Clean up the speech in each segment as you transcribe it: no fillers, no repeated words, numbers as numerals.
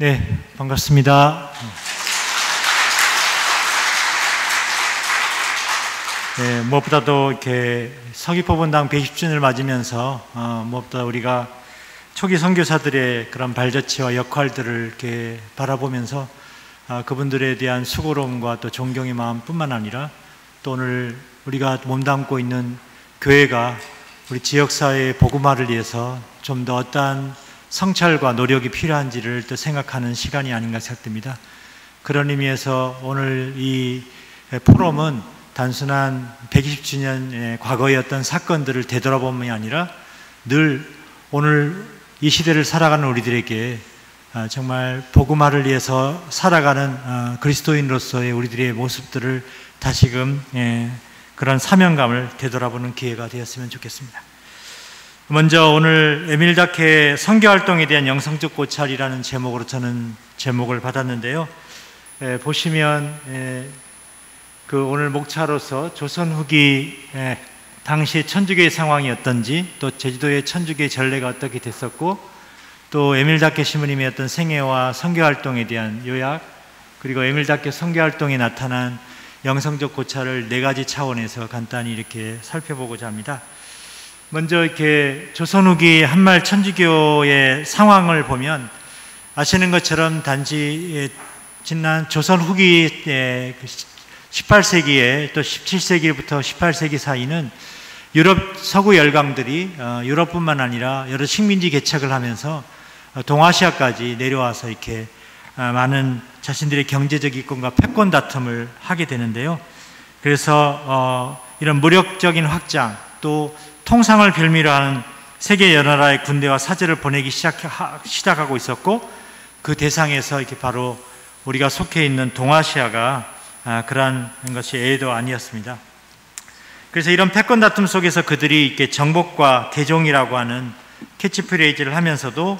네, 반갑습니다. 네, 무엇보다도 이렇게 서귀포본당 120주년을 맞으면서 무엇보다 우리가 초기 선교사들의 그런 발자취와 역할들을 이렇게 바라보면서 그분들에 대한 수고로움과 또 존경의 마음뿐만 아니라 또 오늘 우리가 몸담고 있는 교회가 우리 지역사회의 복음화를 위해서 좀 더 어떠한 성찰과 노력이 필요한지를 또 생각하는 시간이 아닌가 생각됩니다. 그런 의미에서 오늘 이 포럼은 단순한 120주년의 과거의 어떤 사건들을 되돌아봄이 아니라 늘 오늘 이 시대를 살아가는 우리들에게 정말 복음화를 위해서 살아가는 그리스도인으로서의 우리들의 모습들을 다시금 그런 사명감을 되돌아보는 기회가 되었으면 좋겠습니다. 먼저 오늘 에밀 다케 선교활동에 대한 영성적 고찰이라는 제목으로 저는 제목을 받았는데요. 보시면 그 오늘 목차로서 조선 후기 당시 천주교의 상황이 어떤지, 또 제주도의 천주교의 전례가 어떻게 됐었고, 또 에밀 다케 신부님의 어떤 생애와 선교활동에 대한 요약, 그리고 에밀 다케 선교활동에 나타난 영성적 고찰을 4가지 차원에서 간단히 이렇게 살펴보고자 합니다. 먼저 이렇게 조선 후기 한말 천주교의 상황을 보면 아시는 것처럼 단지 지난 조선 후기 18세기에 또 17세기부터 18세기 사이는 유럽 서구 열강들이 유럽뿐만 아니라 여러 식민지 개척을 하면서 동아시아까지 내려와서 이렇게 많은 자신들의 경제적 이권과 패권 다툼을 하게 되는데요. 그래서 이런 무력적인 확장, 또 통상을 빌미로 하는 세계 여러 나라의 군대와 사제를 보내기 시작하고 있었고, 그 대상에서 이렇게 바로 우리가 속해 있는 동아시아가 그러한 것이 애도 아니었습니다. 그래서 이런 패권 다툼 속에서 그들이 이렇게 정복과 개종이라고 하는 캐치프레이즈를 하면서도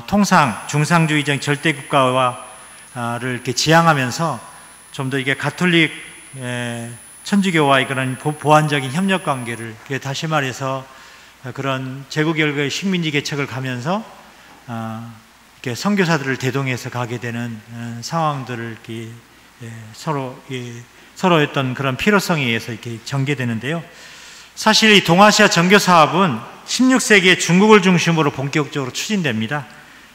통상 중상주의적 절대국가를 이렇게 지향하면서 좀 더 이게 가톨릭 천주교와의 그런 보완적인 협력 관계를, 다시 말해서 그런 제국열과의 식민지 개척을 가면서 이렇게 선교사들을 대동해서 가게 되는 상황들을 이렇게 서로의 어떤 그런 필요성에 의해서 이렇게 전개되는데요. 사실 이 동아시아 전교 사업은 16세기에 중국을 중심으로 본격적으로 추진됩니다.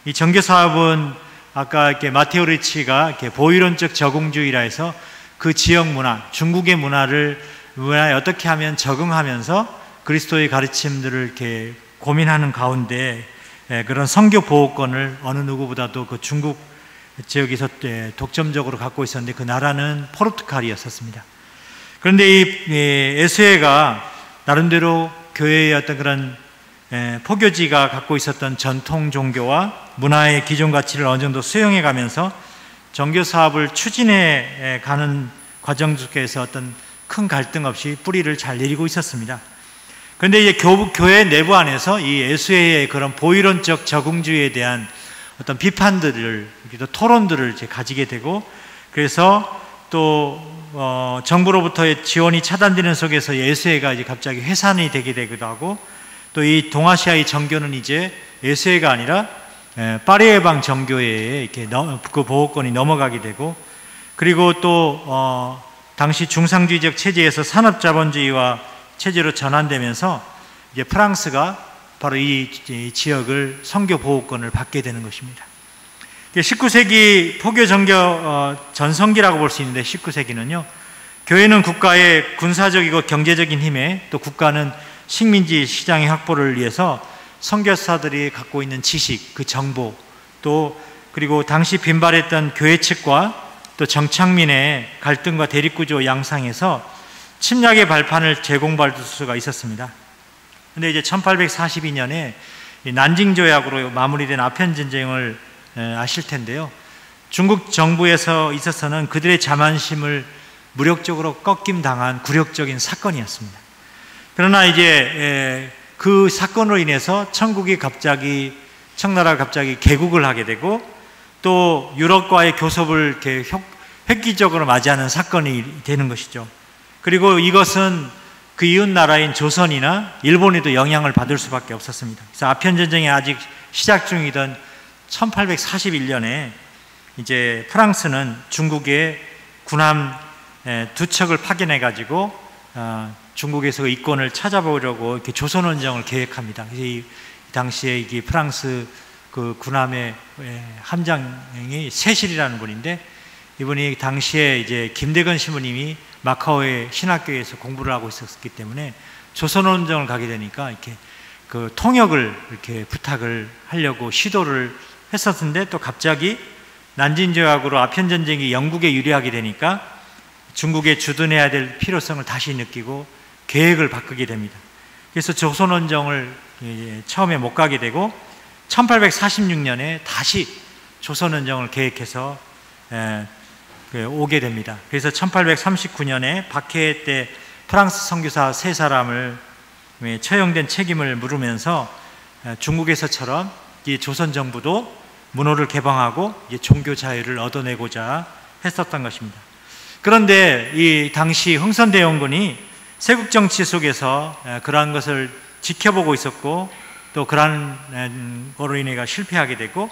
이 전교 사업은 아까 이렇게 마테오 리치가 이렇게 보이론적 적응주의라 해서 그 지역 문화, 중국의 문화에 어떻게 하면 적응하면서 그리스도의 가르침들을 이렇게 고민하는 가운데 그런 선교 보호권을 어느 누구보다도 그 중국 지역에서 독점적으로 갖고 있었는데, 그 나라는 포르투갈이었습니다. 그런데 이 에스웨가 나름대로 교회의 어떤 그런 포교지가 갖고 있었던 전통 종교와 문화의 기존 가치를 어느 정도 수용해 가면서 정교 사업을 추진해 가는 과정 속에서 어떤 큰 갈등 없이 뿌리를 잘 내리고 있었습니다. 그런데 이제 교회 내부 안에서 이 에스웨의 그런 보이론적 적응주의에 대한 어떤 비판들을, 또 토론들을 이제 가지게 되고, 그래서 또 정부로부터의 지원이 차단되는 속에서 에스웨가 이제 갑자기 해산이 되게 되기도 하고, 또 이 동아시아의 정교는 이제 에스웨가 아니라 파리에방 정교회에 이렇게 그 보호권이 넘어가게 되고, 그리고 또 당시 중상주의적 체제에서 산업자본주의와 체제로 전환되면서 이제 프랑스가 바로 이 지역을 선교 보호권을 받게 되는 것입니다. 19세기 포교 정교 전성기라고 볼 수 있는데, 19세기는요 교회는 국가의 군사적이고 경제적인 힘에, 또 국가는 식민지 시장의 확보를 위해서 선교사들이 갖고 있는 지식, 그 정보, 또 그리고 당시 빈발했던 교회 측과 또 정착민의 갈등과 대립구조 양상에서 침략의 발판을 제공받을 수가 있었습니다. 그런데 이제 1842년에 난징 조약으로 마무리된 아편 전쟁을 아실 텐데요. 중국 정부에서 있어서는 그들의 자만심을 무력적으로 꺾임당한 굴욕적인 사건이었습니다. 그러나 이제 그 사건으로 인해서 청나라가 갑자기 개국을 하게 되고, 또 유럽과의 교섭을 이렇게 획기적으로 맞이하는 사건이 되는 것이죠. 그리고 이것은 그 이웃 나라인 조선이나 일본에도 영향을 받을 수밖에 없었습니다. 그래서 아편 전쟁이 아직 시작 중이던 1841년에 이제 프랑스는 중국의 군함 두 척을 파견해 가지고 중국에서 이권을 찾아보려고 이렇게 조선원정을 계획합니다. 이 당시에 이게 프랑스 그 군함의 함장이 세실이라는 분인데, 이분이 당시에 이제 김대건 신부님이 마카오의 신학교에서 공부를 하고 있었기 때문에 조선원정을 가게 되니까 이렇게 그 통역을 이렇게 부탁을 하려고 시도를 했었는데, 또 갑자기 난징조약으로 아편 전쟁이 영국에 유리하게 되니까 중국에 주둔해야 될 필요성을 다시 느끼고 계획을 바꾸게 됩니다. 그래서 조선원정을 처음에 못 가게 되고 1846년에 다시 조선원정을 계획해서 오게 됩니다. 그래서 1839년에 박해 때 프랑스 선교사 3사람을 처형된 책임을 물으면서 중국에서처럼 이 조선 정부도 문호를 개방하고 종교 자유를 얻어내고자 했었던 것입니다. 그런데 이 당시 흥선대원군이 세국 정치 속에서 그러한 것을 지켜보고 있었고, 또 그러한 거로 인해 실패하게 되고,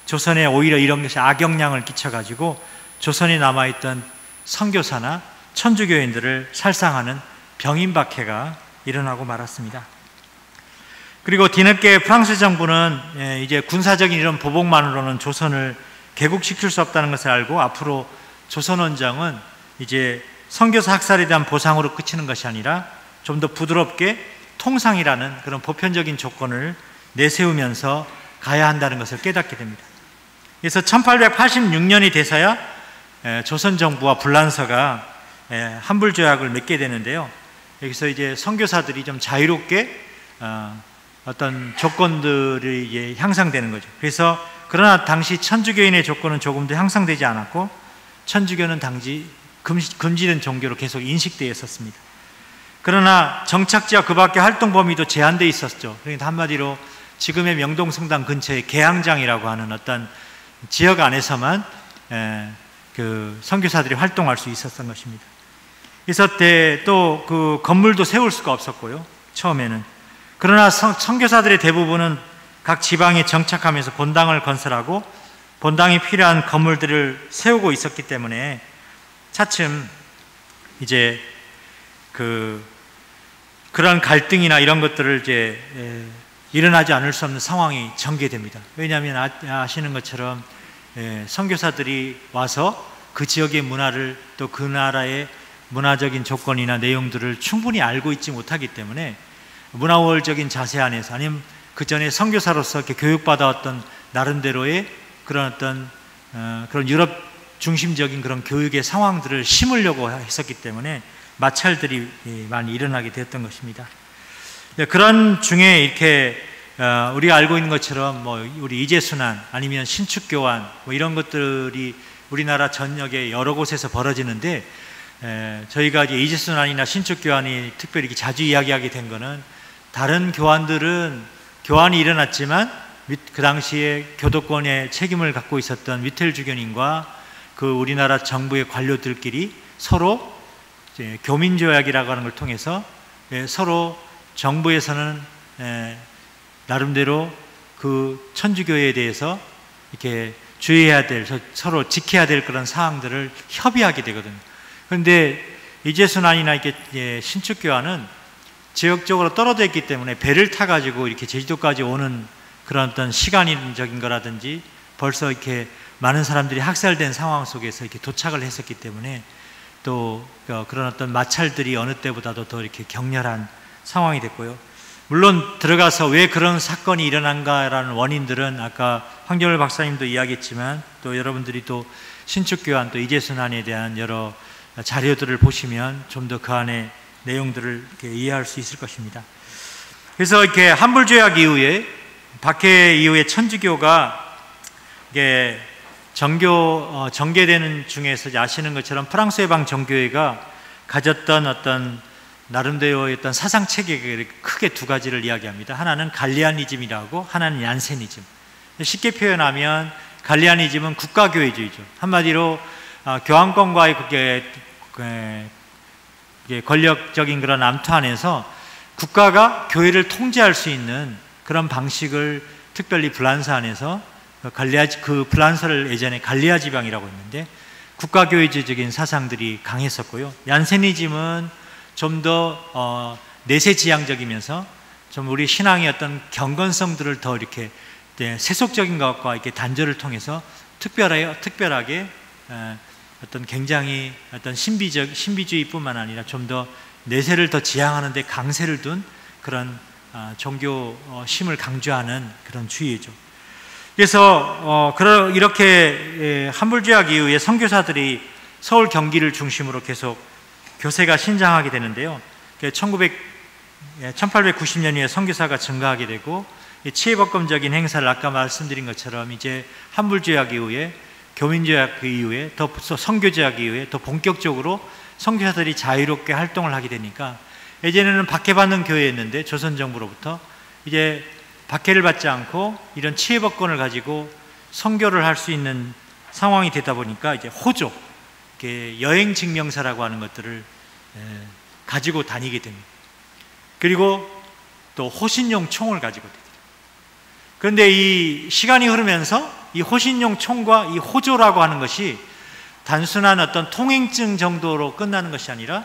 조선에 오히려 이런 것이 악영향을 끼쳐가지고 조선에 남아있던 선교사나 천주교인들을 살상하는 병인박해가 일어나고 말았습니다. 그리고 뒤늦게 프랑스 정부는 이제 군사적인 이런 보복만으로는 조선을 개국시킬 수 없다는 것을 알고, 앞으로 조선원정은 이제 선교사 학살에 대한 보상으로 그치는 것이 아니라 좀 더 부드럽게 통상이라는 그런 보편적인 조건을 내세우면서 가야 한다는 것을 깨닫게 됩니다. 그래서 1886년이 돼서야 조선 정부와 불란서가 한불조약을 맺게 되는데요. 여기서 이제 선교사들이 좀 자유롭게 어떤 조건들이 이제 향상되는 거죠. 그래서 그러나 당시 천주교인의 조건은 조금 더 향상되지 않았고, 천주교는 당시 금지된 종교로 계속 인식되어 있었습니다. 그러나 정착지와 그 밖의 활동 범위도 제한되어 있었죠. 그러니까 한마디로 지금의 명동성당 근처의 계양장이라고 하는 어떤 지역 안에서만 그 선교사들이 활동할 수 있었던 것입니다. 그래서 또 그 건물도 세울 수가 없었고요, 처음에는. 그러나 선교사들의 대부분은 각 지방에 정착하면서 본당을 건설하고 본당이 필요한 건물들을 세우고 있었기 때문에 차츰 이제 그런 갈등이나 이런 것들을 이제 일어나지 않을 수 없는 상황이 전개됩니다. 왜냐하면 아시는 것처럼 선교사들이 와서 그 지역의 문화를, 또 그 나라의 문화적인 조건이나 내용들을 충분히 알고 있지 못하기 때문에 문화우월적인 자세 안에서, 아니면 그 전에 선교사로서 이렇게 교육받아왔던 나름대로의 그런 어떤 그런 유럽 중심적인 그런 교육의 상황들을 심으려고 했었기 때문에 마찰들이 많이 일어나게 되었던 것입니다. 그런 중에 이렇게 우리가 알고 있는 것처럼 우리 이재순환 아니면 신축교환 이런 것들이 우리나라 전역에 여러 곳에서 벌어지는데, 저희가 이제 이재순환이나 신축교환이 특별히 자주 이야기하게 된 것은, 다른 교환들은 교환이 일어났지만 그 당시에 교도권의 책임을 갖고 있었던 위텔 주교님과 그 우리나라 정부의 관료들끼리 서로 교민조약이라고 하는 걸 통해서 서로 정부에서는 나름대로 그 천주교에 대해서 이렇게 주의해야 될, 서로 지켜야 될 그런 사항들을 협의하게 되거든요. 그런데 이재순환이나 이렇게 신축교환은 지역적으로 떨어져 있기 때문에 배를 타가지고 이렇게 제주도까지 오는 그런 어떤 시간적인 거라든지, 벌써 이렇게 많은 사람들이 학살된 상황 속에서 이렇게 도착을 했었기 때문에 또 그런 어떤 마찰들이 어느 때보다도 더 이렇게 격렬한 상황이 됐고요. 물론 들어가서 왜 그런 사건이 일어난가라는 원인들은 아까 황정열 박사님도 이야기했지만, 또 여러분들이 또 신축교환 또 이재순환에 대한 여러 자료들을 보시면 좀 더 그 안에 내용들을 이렇게 이해할 수 있을 것입니다. 그래서 이렇게 한불조약 이후에, 박해 이후에 천주교가 이게 전개되는 중에서 아시는 것처럼 프랑스 해방 정교회가 가졌던 어떤 나름대로의 어떤 사상 체계가 크게 두 가지를 이야기합니다. 하나는 갈리아니즘이라고, 하나는 얀센이즘. 쉽게 표현하면 갈리아니즘은 국가교회주의죠. 한마디로 교황권과의 권력적인 그런 암투 안에서 국가가 교회를 통제할 수 있는 그런 방식을 특별히 불란서 안에서 그 프랑스를 예전에 갈리아 지방이라고 했는데 국가교회주의적인 사상들이 강했었고요. 얀세니즘은 좀 더 내세지향적이면서 좀 우리 신앙의 어떤 경건성들을 더 이렇게 세속적인 것과 이렇게 단절을 통해서 특별하게 어떤 굉장히 어떤 신비주의뿐만 아니라 좀 더 내세를 더 지향하는 데 강세를 둔 그런 종교심을 강조하는 그런 주의죠. 그래서 이렇게 한불주약 이후에 선교사들이 서울 경기를 중심으로 계속 교세가 신장하게 되는데요. 1890년 이후에 선교사가 증가하게 되고 치해법검적인 행사를 아까 말씀드린 것처럼 이제 한불주약 이후에 교민주약 이후에 더 선교주약 이후에 더 본격적으로 선교사들이 자유롭게 활동을 하게 되니까 예전에는 박해받는 교회였는데 조선정부로부터 이제 박해를 받지 않고 이런 치해법권을 가지고 선교를 할 수 있는 상황이 되다 보니까 이제 호조, 여행 증명서라고 하는 것들을 가지고 다니게 됩니다. 그리고 또 호신용 총을 가지고 다닙니다. 그런데 이 시간이 흐르면서 이 호신용 총과 이 호조라고 하는 것이 단순한 어떤 통행증 정도로 끝나는 것이 아니라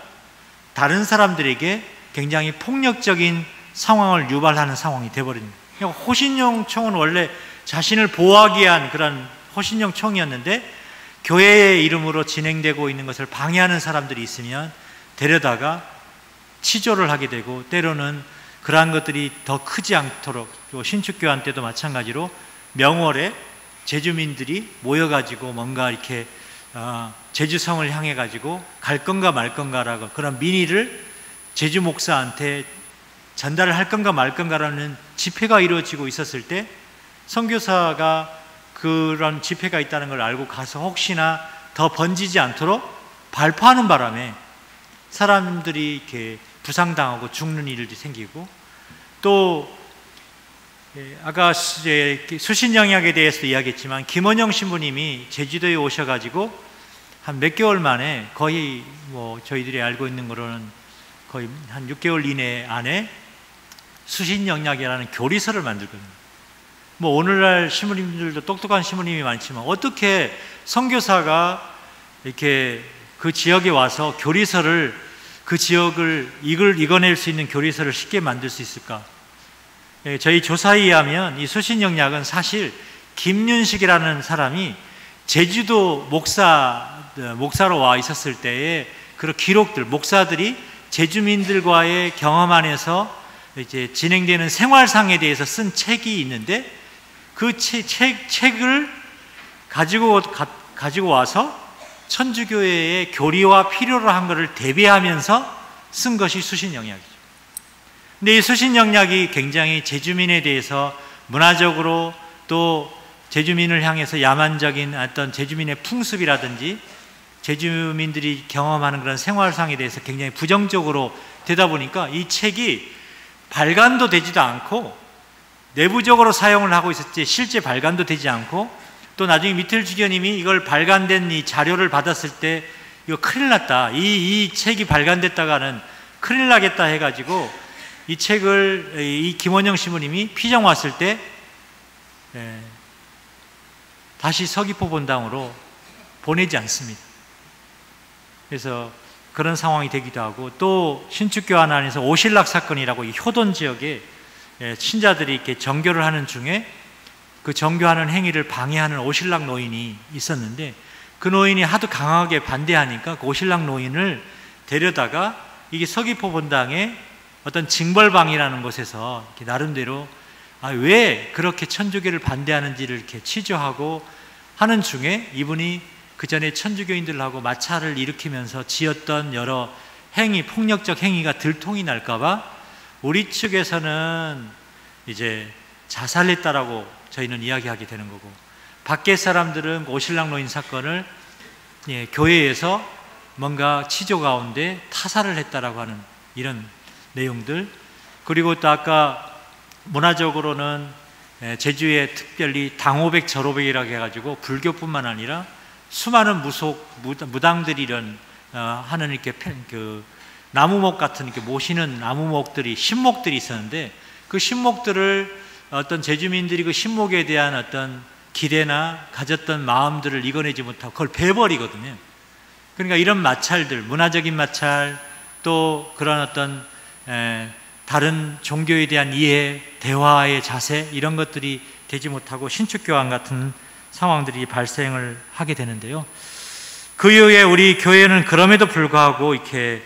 다른 사람들에게 굉장히 폭력적인 상황을 유발하는 상황이 되어버립니다. 호신용 총은 원래 자신을 보호하기 위한 그런 호신용 총이었는데 교회의 이름으로 진행되고 있는 것을 방해하는 사람들이 있으면 데려다가 치조를 하게 되고 때로는 그러한 것들이 더 크지 않도록 신축교환 때도 마찬가지로 명월에 제주민들이 모여가지고 뭔가 이렇게 제주성을 향해 가지고 갈 건가 말 건가라고 그런 민의를 제주 목사한테 전달을 할 건가 말 건가라는 집회가 이루어지고 있었을 때 선교사가 그런 집회가 있다는 걸 알고 가서 혹시나 더 번지지 않도록 발포하는 바람에 사람들이 이렇게 부상당하고 죽는 일이 생기고 또 아까 수신영약에 대해서도 이야기했지만 김원영 신부님이 제주도에 오셔가지고 한 몇 개월 만에 거의 저희들이 알고 있는 거로는 거의 한 6개월 이내 안에 수신영약이라는 교리서를 만들거든요. 오늘날 신부님들도 똑똑한 신부님이 많지만 어떻게 선교사가 이렇게 그 지역에 와서 교리서를 그 지역을 읽어낼 수 있는 교리서를 쉽게 만들 수 있을까? 저희 조사에 의하면 이 수신영약은 사실 김윤식이라는 사람이 제주도 목사로 와 있었을 때의 그런 기록들, 목사들이 제주민들과의 경험 안에서 이제 진행되는 생활상에 대해서 쓴 책이 있는데 그 책을 가지고 와서 천주교회의 교리와 필요로 한 것을 대비하면서 쓴 것이 수신영약이죠. 근데 이 수신영약이 굉장히 제주민에 대해서 문화적으로 또 제주민을 향해서 야만적인 어떤 제주민의 풍습이라든지 제주민들이 경험하는 그런 생활상에 대해서 굉장히 부정적으로 되다 보니까 이 책이 발간도 되지도 않고 내부적으로 사용을 하고 있었지 실제 발간도 되지 않고 또 나중에 미틀 주교님이 이걸 발간된 이 자료를 받았을 때 이거 큰일 났다. 이 책이 발간됐다가는 큰일 나겠다 해가지고 이 책을 이 김원영 신부님이 피정 왔을 때 다시 서귀포 본당으로 보내지 않습니다. 그래서 그런 상황이 되기도 하고 또 신축교환 안에서 오실락 사건이라고 이 효돈 지역에 신자들이 이렇게 정교를 하는 중에 그 정교하는 행위를 방해하는 오실락 노인이 있었는데 그 노인이 하도 강하게 반대하니까 그 오실락 노인을 데려다가 이게 서귀포 본당의 어떤 징벌방이라는 곳에서 이렇게 나름대로 왜 그렇게 천주교를 반대하는지를 이렇게 취조하고 하는 중에 이분이 그 전에 천주교인들하고 마찰을 일으키면서 지었던 여러 폭력적 행위가 들통이 날까봐 우리 측에서는 이제 자살했다라고 저희는 이야기하게 되는 거고 밖에 사람들은 오실락 노인 사건을 교회에서 뭔가 치조 가운데 타살을 했다라고 하는 이런 내용들 그리고 또 아까 문화적으로는 제주에 특별히 당오백 절오백이라고 해가지고 불교뿐만 아니라 수많은 무당들이 이런 하는 이렇게 그 나무목 같은 이렇게 모시는 나무목들이 신목들이 있었는데 그 신목들을 어떤 제주민들이 그 신목에 대한 어떤 기대나 가졌던 마음들을 이겨내지 못하고 그걸 베버리거든요. 그러니까 이런 마찰들, 문화적인 마찰, 또 그런 어떤 다른 종교에 대한 이해, 대화의 자세, 이런 것들이 되지 못하고 신축교환 같은 상황들이 발생을 하게 되는데요. 그 이후에 우리 교회는 그럼에도 불구하고 이렇게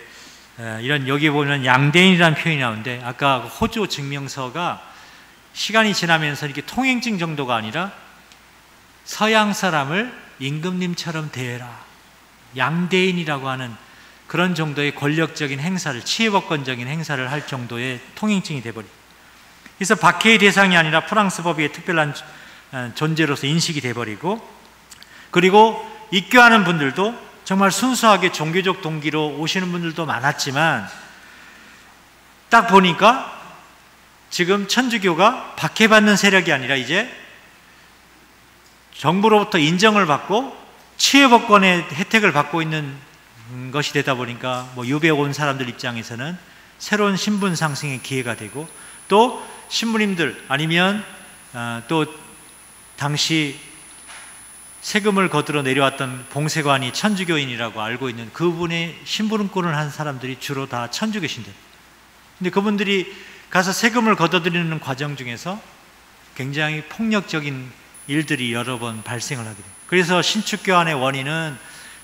이런, 여기 보면 양대인이라는 표현이 나오는데, 아까 호주 증명서가 시간이 지나면서 이렇게 통행증 정도가 아니라 서양 사람을 임금님처럼 대해라, 양대인이라고 하는 그런 정도의 권력적인 행사를, 치해법권적인 행사를 할 정도의 통행증이 돼버립니다. 그래서 박해의 대상이 아니라 프랑스 법의 특별한 존재로서 인식이 돼버리고, 그리고 입교하는 분들도 정말 순수하게 종교적 동기로 오시는 분들도 많았지만, 딱 보니까 지금 천주교가 박해받는 세력이 아니라 이제 정부로부터 인정을 받고 치해법권의 혜택을 받고 있는 것이 되다 보니까 유배 온 사람들 입장에서는 새로운 신분 상승의 기회가 되고, 또 신부님들 아니면 또 당시 세금을 거두러 내려왔던 봉쇄관이 천주교인이라고 알고 있는 그분의 심부름꾼을 한 사람들이 주로 다 천주교신들. 근데 그분들이 가서 세금을 걷어들이는 과정 중에서 굉장히 폭력적인 일들이 여러 번 발생을 하게 돼요. 그래서 신축교환의 원인은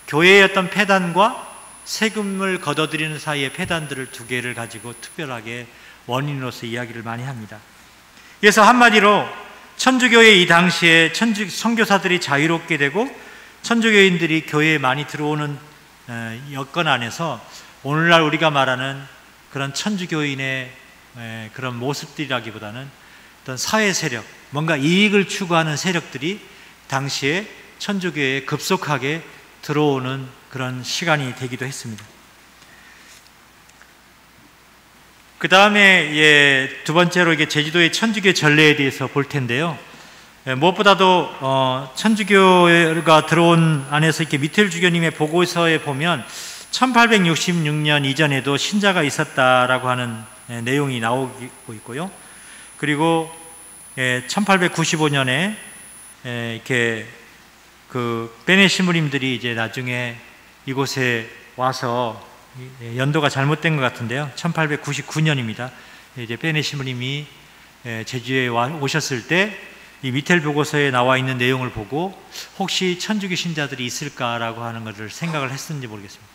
교회의 어떤 폐단과 세금을 걷어들이는 사이의 폐단들을 두 개를 가지고 특별하게 원인으로서 이야기를 많이 합니다. 그래서 한마디로 천주교의 이 당시에 선교사들이 자유롭게 되고 천주교인들이 교회에 많이 들어오는 여건 안에서 오늘날 우리가 말하는 그런 천주교인의 그런 모습들이라기보다는 어떤 사회 세력, 뭔가 이익을 추구하는 세력들이 당시에 천주교에 급속하게 들어오는 그런 시간이 되기도 했습니다. 그 다음에 두 번째로 이게 제주도의 천주교 전례에 대해서 볼 텐데요. 무엇보다도 천주교가 들어온 안에서 이렇게 미텔 주교님의 보고서에 보면 1866년 이전에도 신자가 있었다라고 하는 내용이 나오고 있고요. 그리고 1895년에 이렇게 그 베네 신부님들이 이제 나중에 이곳에 와서, 연도가 잘못된 것 같은데요, 1899년입니다. 이제 베네 신부님이 제주에 오셨을 때 이 미텔 보고서에 나와 있는 내용을 보고 혹시 천주교 신자들이 있을까라고 하는 것을 생각을 했는지 모르겠습니다.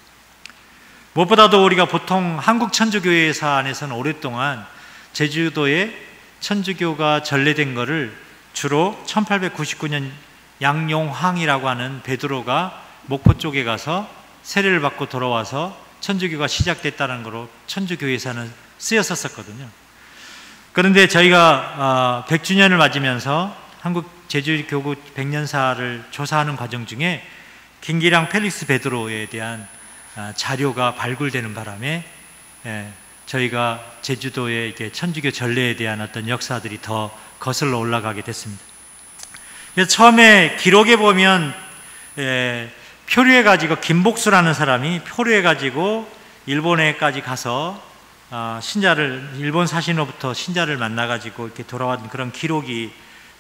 무엇보다도 우리가 보통 한국 천주교회사 안에서는 오랫동안 제주도에 천주교가 전래된 것을 주로 1899년 양용황이라고 하는 베드로가 목포 쪽에 가서 세례를 받고 돌아와서 천주교가 시작됐다는 거로 천주교회사는 쓰였었거든요. 그런데 저희가 100주년을 맞으면서 한국 제주교구 100년사를 조사하는 과정 중에 김기량 펠릭스 베드로에 대한 자료가 발굴되는 바람에 저희가 제주도의 천주교 전례에 대한 어떤 역사들이 더 거슬러 올라가게 됐습니다. 그래서 처음에 기록에 보면 표류해가지고 김복수라는 사람이 표류해가지고 일본에까지 가서 일본 사신으로부터 신자를 만나가지고 이렇게 돌아온 그런 기록이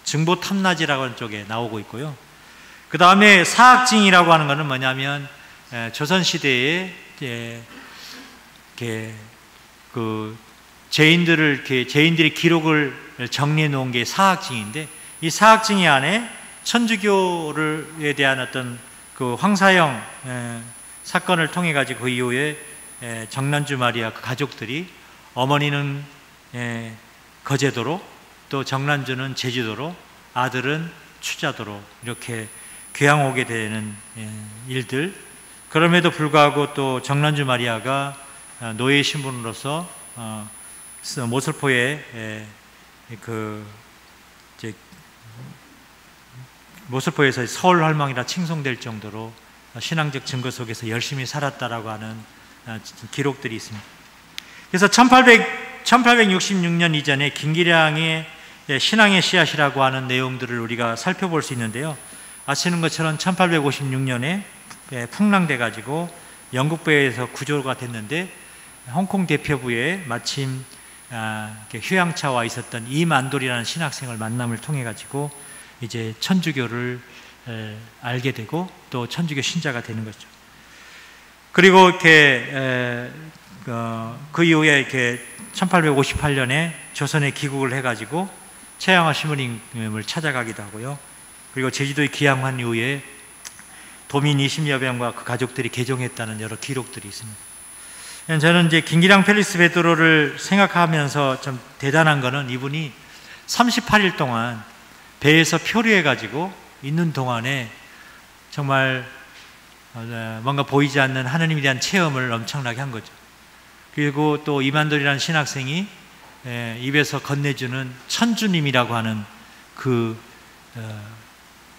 증보 탐라지라고 하는 쪽에 나오고 있고요. 그 다음에 사학징이라고 하는 것은 뭐냐면 조선시대에 그 제인들이 기록을 정리해 놓은 게 사학징인데, 이 사학징이 안에 천주교에 대한 어떤 그 황사형 사건을 통해 가지고 그 이후에 정난주 마리아 그 가족들이, 어머니는 거제도로, 또 정난주는 제주도로, 아들은 추자도로 이렇게 귀향 오게 되는 일들. 그럼에도 불구하고 또 정난주 마리아가 노예 신분으로서 모슬포에 모슬포에서 서울 할망이라 칭송될 정도로 신앙적 증거 속에서 열심히 살았다라고 하는 기록들이 있습니다. 그래서 1866년 이전에 김기량의 신앙의 씨앗이라고 하는 내용들을 우리가 살펴볼 수 있는데요. 아시는 것처럼 1856년에 풍랑돼 가지고 영국부에서 구조가 됐는데, 홍콩 대표부에 마침 휴양차 와 있었던 이만돌이라는 신학생을 만남을 통해 가지고 이제 천주교를 알게 되고 또 천주교 신자가 되는 거죠. 그리고 이렇게 그 이후에 이렇게 1858년에 조선에 귀국을 해가지고 최양화 신부님을 찾아가기도 하고요. 그리고 제주도에 귀향한 이후에 도민 20여 명과 그 가족들이 개종했다는 여러 기록들이 있습니다. 저는 이제 김기량 펠리스 베드로를 생각하면서 좀 대단한 거는 이분이 38일 동안 배에서 표류해가지고 있는 동안에 정말 뭔가 보이지 않는 하느님에 대한 체험을 엄청나게 한 거죠. 그리고 또 이만돌이라는 신학생이 입에서 건네주는 천주님이라고 하는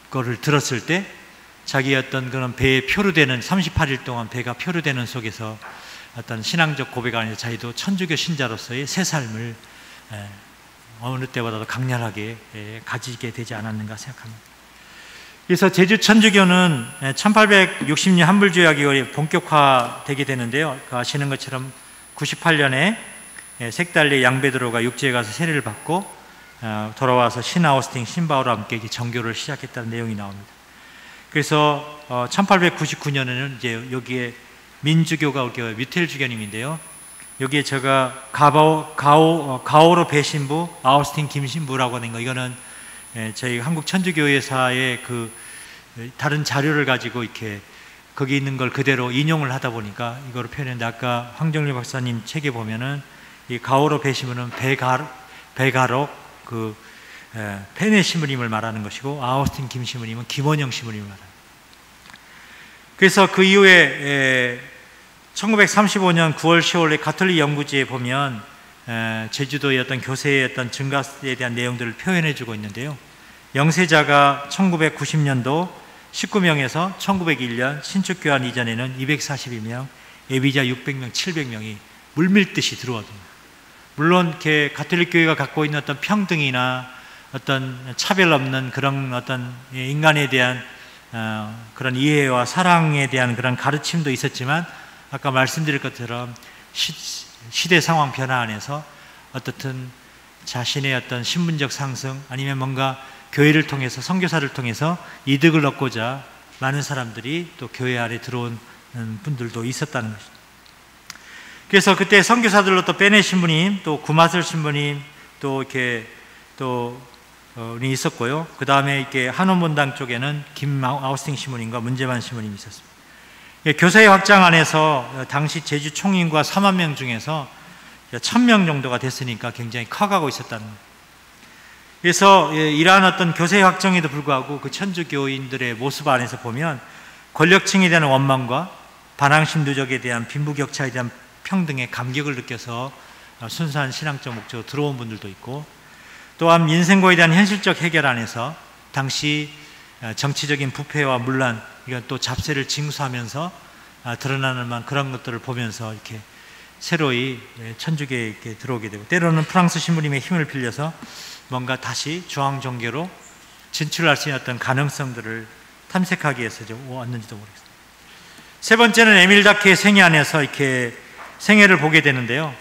그거를 들었을 때 자기 어떤 그런 배에 표류되는 38일 동안 배가 표류되는 속에서 어떤 신앙적 고백 안에서 자기도 천주교 신자로서의 새 삶을 어느 때보다도 강렬하게 가지게 되지 않았는가 생각합니다. 그래서 제주 천주교는 1860년 한불조약이 본격화되게 되는데요. 아시는 것처럼 98년에 색달리 양베드로가 육지에 가서 세례를 받고 돌아와서 신 아우스틴, 신바오와 함께 정교를 시작했다는 내용이 나옵니다. 그래서 1899년에는 이제 여기에 민주교가 뮤텔 주교님인데요. 여기에 제가 가오로 배신부, 아우스틴 김신부라고 하는 거, 이거는 저희 한국 천주교회사의 그 다른 자료를 가지고 이렇게 거기 있는 걸 그대로 인용을 하다 보니까 이거를 표현했는데, 아까 황정리 박사님 책에 보면은 이 가오로 배신부는 배가록 그 페네 신부님을 말하는 것이고, 아우스틴 김 신부님은 김원영 신부님을 말합니다. 그래서 그 이후에 1935년 9월 10월에 가톨릭 연구지에 보면 제주도의 어떤 교세의 어떤 증가에 대한 내용들을 표현해 주고 있는데요. 영세자가 1990년도 19명에서 1901년 신축교환 이전에는 242명, 예비자 600명, 700명이 물밀듯이 들어왔습니다. 물론 이렇게 가톨릭 교회가 갖고 있는 어떤 평등이나 어떤 차별 없는 그런 어떤 인간에 대한 그런 이해와 사랑에 대한 그런 가르침도 있었지만, 아까 말씀드릴 것처럼 시대 상황 변화 안에서 어떻든 자신의 어떤 신분적 상승, 아니면 뭔가 교회를 통해서, 선교사를 통해서 이득을 얻고자 많은 사람들이 또 교회 안에 들어온 분들도 있었다는 것입니다. 그래서 그때 선교사들로 또 빼네 신부님, 또 구마슬 신부님, 또 이렇게 이 있었고요. 그 다음에 이렇게 한원본당 쪽에는 김아우스팅 신부님과 문재만 신부님이 있었습니다. 교세의 확장 안에서 당시 제주 총인구가 4만 명 중에서 1000명 정도가 됐으니까 굉장히 커가고 있었다는 거예요. 그래서 이러한 어떤 교세의 확정에도 불구하고 그 천주교인들의 모습 안에서 보면 권력층에 대한 원망과 반항심 누적에 대한 빈부격차에 대한 평등의 감격을 느껴서 순수한 신앙적 목적으로 들어온 분들도 있고, 또한 인생고에 대한 현실적 해결 안에서 당시 정치적인 부패와 문란, 이건 또 잡세를 징수하면서 드러나는 그런 것들을 보면서 이렇게 새로이 천주교에 이렇게 들어오게 되고, 때로는 프랑스 신부님의 힘을 빌려서 뭔가 다시 주황 종교로 진출할 수 있는 어떤 가능성들을 탐색하기 위해서 왔는지도 모르겠습니다. 세 번째는 에밀 다케의 생애 안에서 이렇게 생애를 보게 되는데요.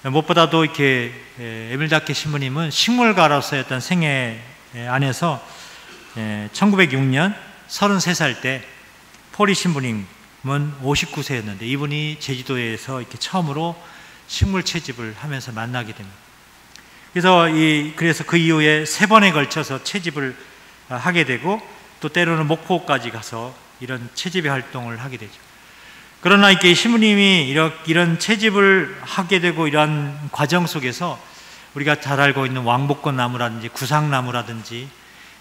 무엇보다도 이렇게 에밀 다케 신부님은 식물가로서의 어떤 생애 안에서 1906년 33살 때 포리 신부님은 59세였는데 이분이 제주도에서 이렇게 처음으로 식물 채집을 하면서 만나게 됩니다. 그래서 그 이후에 3번에 걸쳐서 채집을 하게 되고, 또 때로는 목포까지 가서 이런 채집의 활동을 하게 되죠. 그러나 이렇게 신부님이 이런 채집을 하게 되고 이러한 과정 속에서 우리가 잘 알고 있는 왕복권 나무라든지 구상나무라든지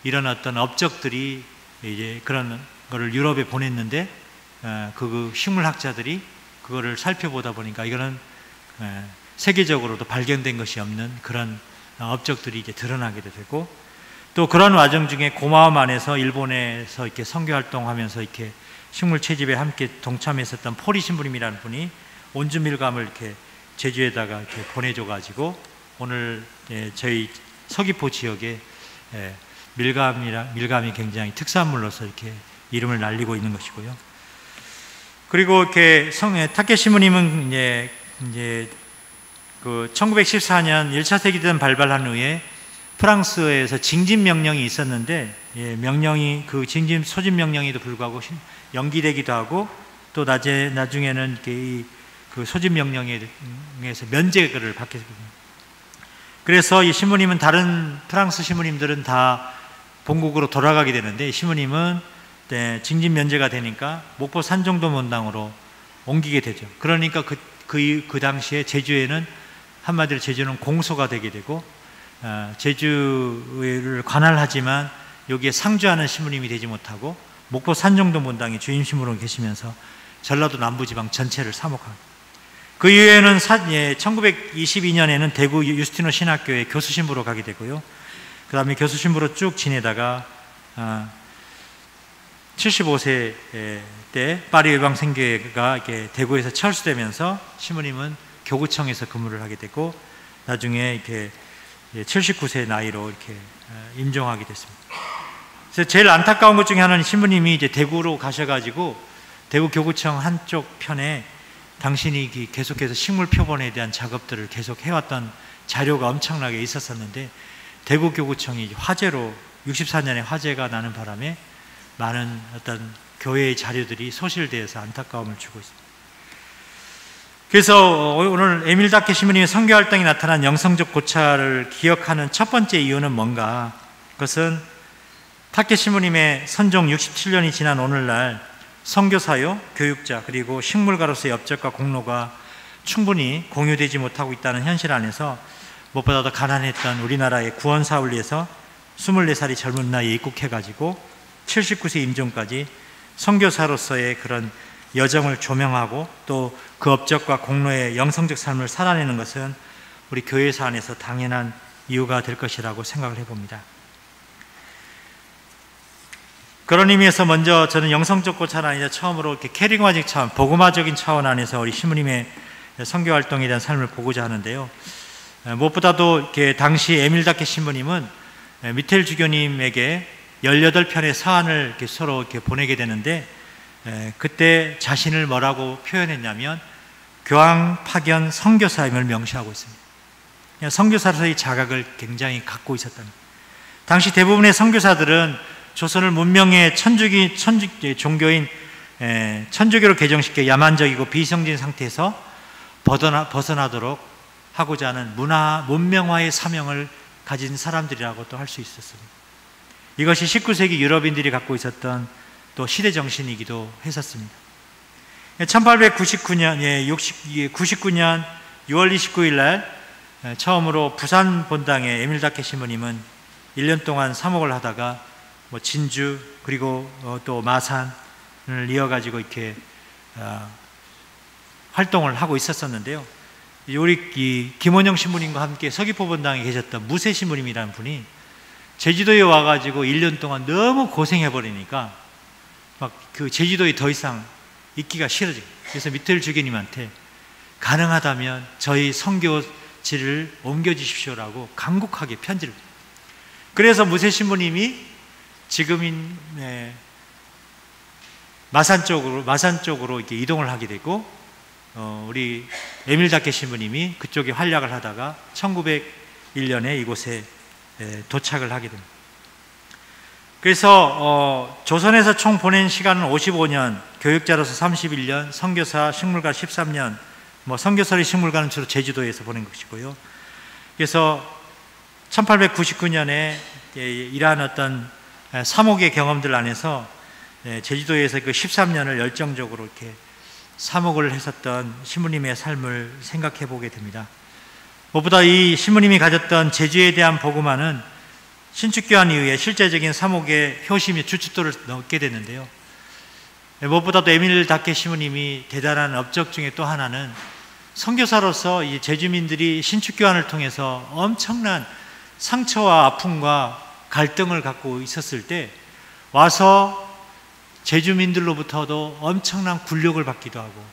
이런 어떤 업적들이 이제 그런 거를 유럽에 보냈는데, 그 식물학자들이 그거를 살펴보다 보니까 이거는 세계적으로도 발견된 것이 없는 그런 업적들이 이제 드러나게 되고, 또 그런 과정 중에 고마움 안에서 일본에서 이렇게 선교 활동하면서 이렇게 식물 채집에 함께 동참했었던 포리 신부님이라는 분이 온주밀감을 이렇게 제주에다가 이렇게 보내줘가지고 오늘 저희 서귀포 지역에 밀감이 굉장히 특산물로서 이렇게 이름을 날리고 있는 것이고요. 그리고 이렇게 타케 신부님은 이제 그 1914년 1차 세계대전 발발한 후에 프랑스에서 징집 명령이 있었는데, 명령이 그 징집 소집 명령에도 불구하고 연기되기도 하고, 또 나중에는 그 소집 명령에서 면제를 받게 됩니다. 그래서 이 신부님은 다른 프랑스 신부님들은 다 본국으로 돌아가게 되는데, 신부님은 징집 면제가 되니까 목포 산정도문당으로 옮기게 되죠. 그러니까 그 당시에 제주에는 한마디로 제주는 공소가 되게 되고, 제주를 관할하지만 여기에 상주하는 신부님이 되지 못하고 목포 산정도문당에 주임 신부로 계시면서 전라도 남부지방 전체를 사목합니다. 그 이후에는 1922년에는 대구 유스티노 신학교에 교수 신부로 가게 되고요. 그 다음에 교수 신부로 쭉 지내다가 75세 때 파리 외방생교회가 대구에서 철수되면서 신부님은 교구청에서 근무를 하게 되고, 나중에 이렇게 79세 나이로 이렇게 임종하게 됐습니다. 그래서 제일 안타까운 것 중에 하나는 신부님이 이제 대구로 가셔가지고 대구 교구청 한쪽 편에 당신이 계속해서 식물 표본에 대한 작업들을 계속 해왔던 자료가 엄청나게 있었었는데, 대구 교구청이 화재로 64년에 화재가 나는 바람에 많은 어떤 교회의 자료들이 소실되어서 안타까움을 주고 있습니다. 그래서 오늘 에밀 다케 신부님의 선교 활동이 나타난 영성적 고찰을 기억하는 첫 번째 이유는 뭔가? 그것은 다케 신부님의 선종 67년이 지난 오늘날 선교사요, 교육자, 그리고 식물가로서의 업적과 공로가 충분히 공유되지 못하고 있다는 현실 안에서 무엇보다도 가난했던 우리나라의 구원 사업을 위해서 24살이 젊은 나이에 입국해가지고 79세 임종까지 선교사로서의 그런 여정을 조명하고 또 그 업적과 공로의 영성적 삶을 살아내는 것은 우리 교회사 안에서 당연한 이유가 될 것이라고 생각을 해봅니다. 그런 의미에서 먼저 저는 영성적 고찰 아니라 처음으로 이렇게 캐리그마적 차원, 복음화적인 차원 안에서 우리 신부님의 선교 활동에 대한 삶을 보고자 하는데요. 무엇보다도 이렇게 당시 에밀 다케 신부님은 미텔 주교님에게 18편의 사안을 이렇게 서로 이렇게 보내게 되는데, 그때 자신을 뭐라고 표현했냐면 교황 파견 선교사임을 명시하고 있습니다. 선교사로서의 자각을 굉장히 갖고 있었다는 거예요. 당시 대부분의 선교사들은 조선을 문명의 종교인 천주교로 개종시켜 야만적이고 비성진 상태에서 벗어나도록 하고자 하는 문명화의 사명을 가진 사람들이라고도 할 수 있었습니다. 이것이 19세기 유럽인들이 갖고 있었던 또 시대 정신이기도 했었습니다. 1899년 6월 29일 날 처음으로 부산 본당에 에밀 다케 신부님은 1년 동안 사목을 하다가 진주 그리고 또 마산을 이어가지고 이렇게 활동을 하고 있었었는데요. 우리 김원영 신부님과 함께 서귀포 본당에 계셨던 무세 신부님이라는 분이 제주도에 와가지고 1년 동안 너무 고생해버리니까 막 그 제주도에 더 이상 있기가 싫어지고, 그래서 미텔 주교님한테 가능하다면 저희 선교지를 옮겨주십시오라고 간곡하게 편지를. 그래서 무세 신부님이 지금인 마산 쪽으로 이렇게 이동을 하게 되고, 우리 에밀 다케 신부님이 그쪽에 활약을 하다가 1901년에 이곳에 도착을 하게 됩니다. 그래서 조선에서 총 보낸 시간은 55년, 교육자로서 31년, 선교사, 식물가 13년, 선교사리 식물가는 주로 제주도에서 보낸 것이고요. 그래서 1899년에 이러한 어떤 사목의 경험들 안에서 제주도에서 그 13년을 열정적으로 이렇게 사목을 했었던 신부님의 삶을 생각해 보게 됩니다. 무엇보다 이 신부님이 가졌던 제주에 대한 복음화는 신축교환 이후에 실제적인 사목의 효심이 주춧돌을 넣게 됐는데요. 무엇보다도 에밀 다케 신부님이 대단한 업적 중에 또 하나는 선교사로서 이 제주민들이 신축교환을 통해서 엄청난 상처와 아픔과 갈등을 갖고 있었을 때 와서 제주민들로부터도 엄청난 굴욕을 받기도 하고,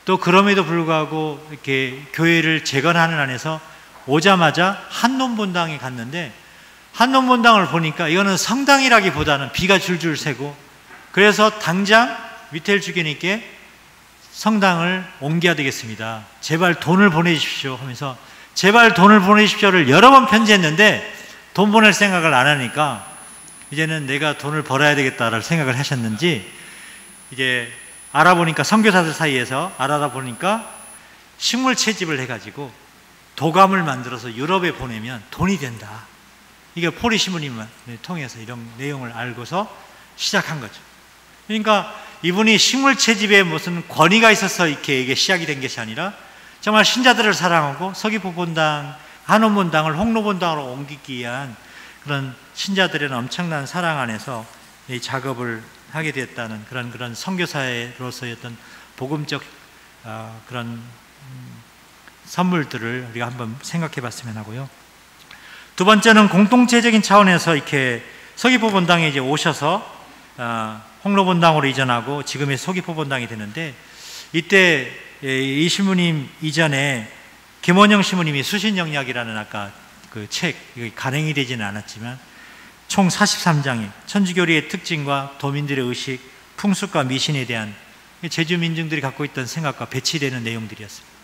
또 그럼에도 불구하고 이렇게 교회를 재건하는 안에서 오자마자 한놈본당에 갔는데, 한놈본당을 보니까 이거는 성당이라기보다는 비가 줄줄 새고, 그래서 당장 미텔 주교님께 성당을 옮겨야 되겠습니다, 제발 돈을 보내주십시오 하면서 제발 돈을 보내주십시오를 여러 번 편지했는데 돈 보낼 생각을 안 하니까 이제는 내가 돈을 벌어야 되겠다라는 생각을 하셨는지 이제 알아보니까 선교사들 사이에서 알아다 보니까 식물 채집을 해가지고 도감을 만들어서 유럽에 보내면 돈이 된다. 이게 포리 신부님을 통해서 이런 내용을 알고서 시작한 거죠. 그러니까 이분이 식물 채집에 무슨 권위가 있어서 이렇게 이게 시작이 된 것이 아니라 정말 신자들을 사랑하고 서귀포 본당, 한원 본당을 홍로 본당으로 옮기기 위한 그런 신자들의 엄청난 사랑 안에서 이 작업을 하게 됐다는 그런 선교사로서의 어떤 복음적 그런 선물들을 우리가 한번 생각해 봤으면 하고요. 두 번째는 공동체적인 차원에서 이렇게 서귀포 본당에 이제 오셔서 홍로 본당으로 이전하고 지금의 서귀포 본당이 되는데, 이때 이 신부님 이전에 김원영 신부님이 수신영약이라는 아까 그 책, 간행이 되지는 않았지만 총 43장이 천주교리의 특징과 도민들의 의식, 풍습과 미신에 대한 제주 민중들이 갖고 있던 생각과 배치되는 내용들이었습니다.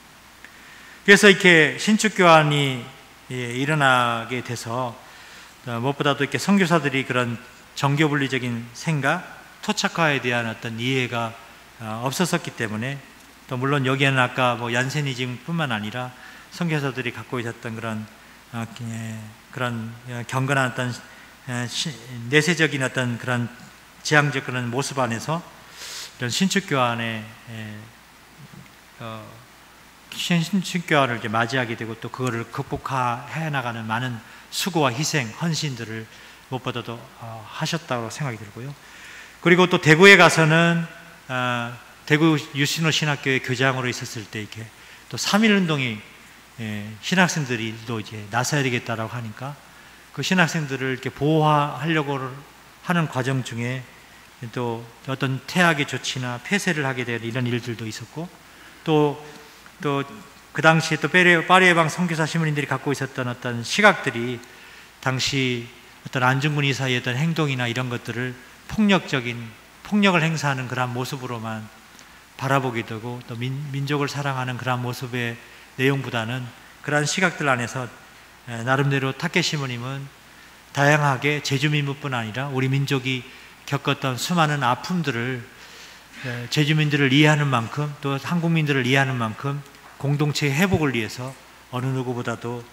그래서 이렇게 신축교환이 일어나게 돼서 무엇보다도 이렇게 선교사들이 그런 정교분리적인 생각, 토착화에 대한 어떤 이해가 없었었기 때문에, 또 물론 여기에는 아까 뭐 얀세니즘뿐만 아니라 선교사들이 갖고 있었던 그런 경건한 어떤 내세적인 어떤 그런 지향적 그런 모습 안에서 이런 신축교환의 신축교환을 이제 맞이하게 되고, 또 그거를 극복해 나가는 많은 수고와 희생, 헌신들을 무엇보다도 하셨다고 생각이 들고요. 그리고 또 대구에 가서는 대구 유신호 신학교의 교장으로 있었을 때 이렇게 또 3.1운동이 신학생들이 또 이제 나서야 되겠다라고 하니까 그 신학생들을 이렇게 보호하려고 하는 과정 중에 또 어떤 태학의 조치나 폐쇄를 하게 될 이런 일들도 있었고, 또 그 당시에 또 파리예방 선교사 신부님들이 갖고 있었던 어떤 시각들이 당시 어떤 안중근 이사의 어떤 행동이나 이런 것들을 폭력을 행사하는 그런 모습으로만 바라보게 되고, 또 민족을 사랑하는 그런 모습의 내용보다는 그러한 시각들 안에서 나름대로 타케 신부님은 다양하게 제주민뿐 아니라 우리 민족이 겪었던 수많은 아픔들을 제주민들을 이해하는 만큼, 또 한국민들을 이해하는 만큼 공동체의 회복을 위해서 어느 누구보다도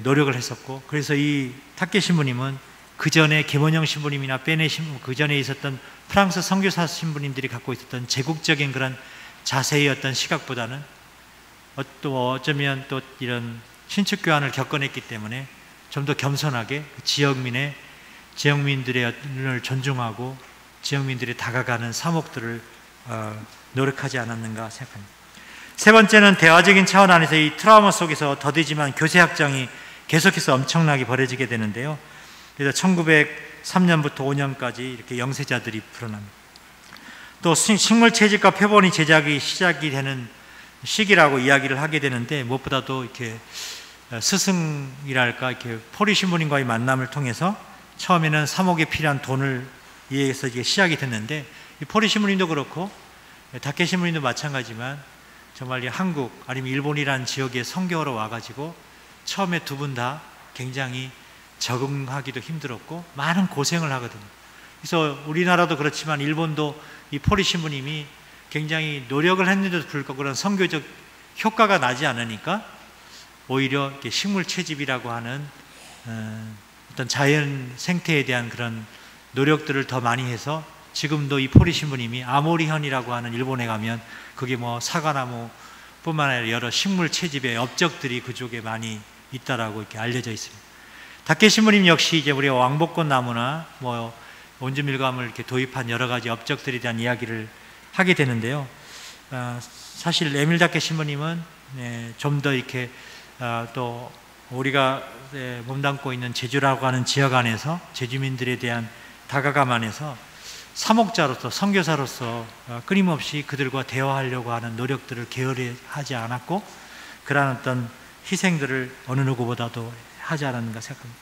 노력을 했었고, 그래서 이 타케 신부님은 그 전에 김원영 신부님이나 베네 신부, 그 전에 있었던 프랑스 선교사 신부님들이 갖고 있었던 제국적인 그런 자세의 어떤 시각보다는 또 어쩌면 또 이런 신축교환을 겪어냈기 때문에 좀 더 겸손하게 지역민들의 존중하고 지역민들이 다가가는 사목들을 노력하지 않았는가 생각합니다. 세 번째는 대화적인 차원 안에서 이 트라우마 속에서 더디지만 교세 확장이 계속해서 엄청나게 벌어지게 되는데요. 그래서 1903년부터 5년까지 이렇게 영세자들이 불어납니다. 또 식물 채집과 표본이 제작이 시작이 되는 시기라고 이야기를 하게 되는데, 무엇보다도 이렇게 스승이랄까 이렇게 포리 신부님과의 만남을 통해서 처음에는 사목에 필요한 돈을 위해서 이게 시작이 됐는데, 이 포리 신부님도 그렇고 다케 신부님도 마찬가지지만 정말 이 한국 아니면 일본이라는 지역에 선교하러 와가지고 처음에 두 분 다 굉장히 적응하기도 힘들었고 많은 고생을 하거든요. 그래서 우리나라도 그렇지만 일본도 이 포리 신부님이 굉장히 노력을 했는데도 불구하고 그런 선교적 효과가 나지 않으니까 오히려 이렇게 식물 채집이라고 하는 어떤 자연 생태에 대한 그런 노력들을 더 많이 해서 지금도 이 포리 신부님이 아모리현이라고 하는 일본에 가면 그게 뭐 사과나무 뿐만 아니라 여러 식물 채집의 업적들이 그쪽에 많이 있다라고 이렇게 알려져 있습니다. 다케 신부님 역시 이제 우리가 왕복꽃 나무나 뭐 온주밀감을 이렇게 도입한 여러 가지 업적들에 대한 이야기를 하게 되는데요. 사실 에밀 다케 신부님은 좀 더 이렇게 또 우리가 몸담고 있는 제주라고 하는 지역 안에서 제주민들에 대한 다가감 안에서 사목자로서 선교사로서 끊임없이 그들과 대화하려고 하는 노력들을 게으르하지 않았고, 그러한 어떤 희생들을 어느 누구보다도 하지 않았는가 생각합니다.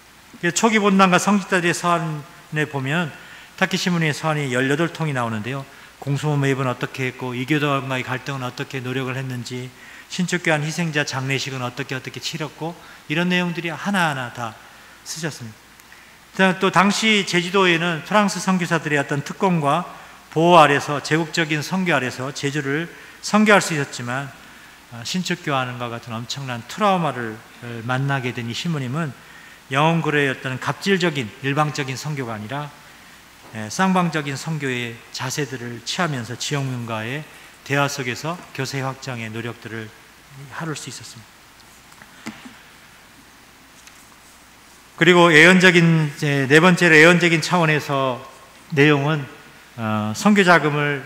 초기 본당과 성직자들의 서한에 보면 타케 신부님의 서한이 18통이 나오는데요. 공수모 매입은 어떻게 했고, 이교도와의 갈등은 어떻게 노력을 했는지, 신축교환 희생자 장례식은 어떻게 치렀고, 이런 내용들이 하나하나 다 쓰셨습니다. 또 당시 제주도에는 프랑스 선교사들의 어떤 특권과 보호 아래서 제국적인 선교 아래서 제주를 선교할 수 있었지만 신축교환과 같은 엄청난 트라우마를 만나게 된 이 신부님은 영혼그로의 어떤 갑질적인 일방적인 선교가 아니라 쌍방적인 선교의 자세들을 취하면서 지역민과의 대화 속에서 교세 확장의 노력들을 하룰 수 있었습니다. 그리고 예언적인 네 번째로 예언적인 차원에서 내용은 선교 자금을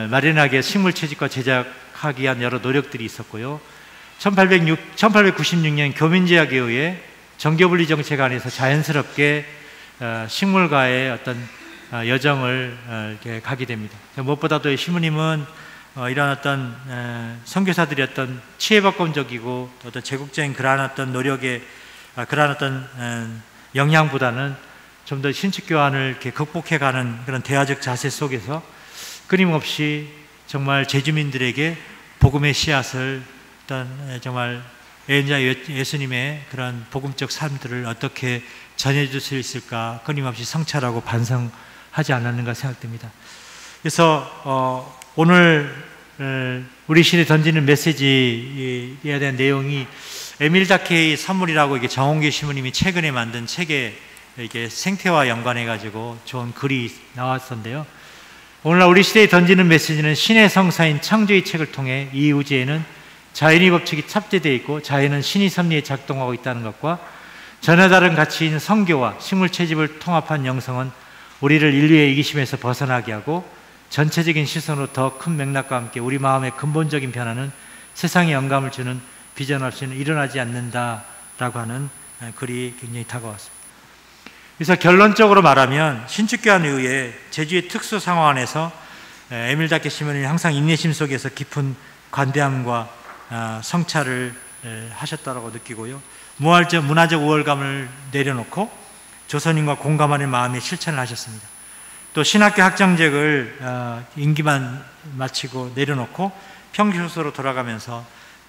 마련하기 위해 식물 채집과 제작하기 위한 여러 노력들이 있었고요. 1896년 교민제약에 의해 정교분리 정책 안에서 자연스럽게 식물과의 어떤 여정을 이렇게 가게 됩니다. 무엇보다도 신부님은 이러한 어떤 선교사들이 어떤 치해박건적이고 어떤 제국적인 그러한 어떤 노력에 그러한 어떤 영향보다는 좀 더 신축교환을 이렇게 극복해가는 그런 대화적 자세 속에서 끊임없이 정말 제주민들에게 복음의 씨앗을 어떤 정말 예언자 예수님의 그런 복음적 삶들을 어떻게 전해줄 수 있을까 끊임없이 성찰하고 반성하지 않았는가 생각됩니다. 그래서 오늘 우리 시대에 던지는 메시지에 대한 내용이 에밀 다케의 선물이라고 이게 정홍기 신부님이 최근에 만든 책에 이게 생태와 연관해가지고 좋은 글이 나왔었는데요. 오늘날 우리 시대에 던지는 메시지는 신의 성사인 창조의 책을 통해 이 우주에는 자연의 법칙이 탑재되어 있고 자연은 신의 섭리에 작동하고 있다는 것과 전혀 다른 가치인 성교와 식물 채집을 통합한 영성은 우리를 인류의 이기심에서 벗어나게 하고 전체적인 시선으로 더 큰 맥락과 함께 우리 마음의 근본적인 변화는 세상에 영감을 주는 비전 없이는 일어나지 않는다라고 하는 글이 굉장히 다가왔습니다. 그래서 결론적으로 말하면 신축교환 이후에 제주의 특수 상황 안에서 에밀 다케 신부님이 항상 인내심 속에서 깊은 관대함과 성찰을 하셨다고 느끼고요. 문화적 우월감을 내려놓고 조선인과 공감하는 마음의 실천을 하셨습니다. 또 신학교 학장직을 임기만 마치고 내려놓고 평교소로 돌아가면서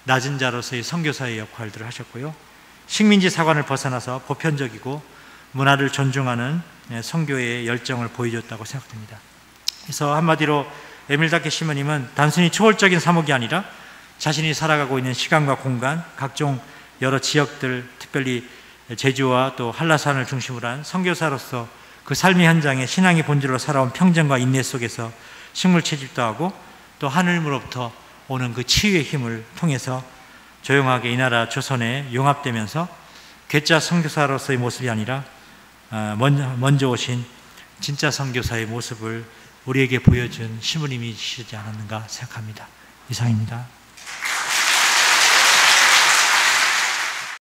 낮은 자로서의 선교사의 역할들을 하셨고요. 식민지 사관을 벗어나서 보편적이고 문화를 존중하는 선교의 열정을 보여줬다고 생각됩니다. 그래서 한마디로 에밀 다케 신부님은 단순히 초월적인 사목이 아니라 자신이 살아가고 있는 시간과 공간, 각종 여러 지역들, 특별히 제주와 또 한라산을 중심으로 한 선교사로서 그 삶의 현장에 신앙의 본질로 살아온 평정과 인내 속에서 식물 채집도 하고 또 하늘로부터 오는 그 치유의 힘을 통해서 조용하게 이 나라 조선에 융합되면서 괴짜 선교사로서의 모습이 아니라 먼저 오신 진짜 선교사의 모습을 우리에게 보여준 신부님이시지 않았는가 생각합니다. 이상입니다.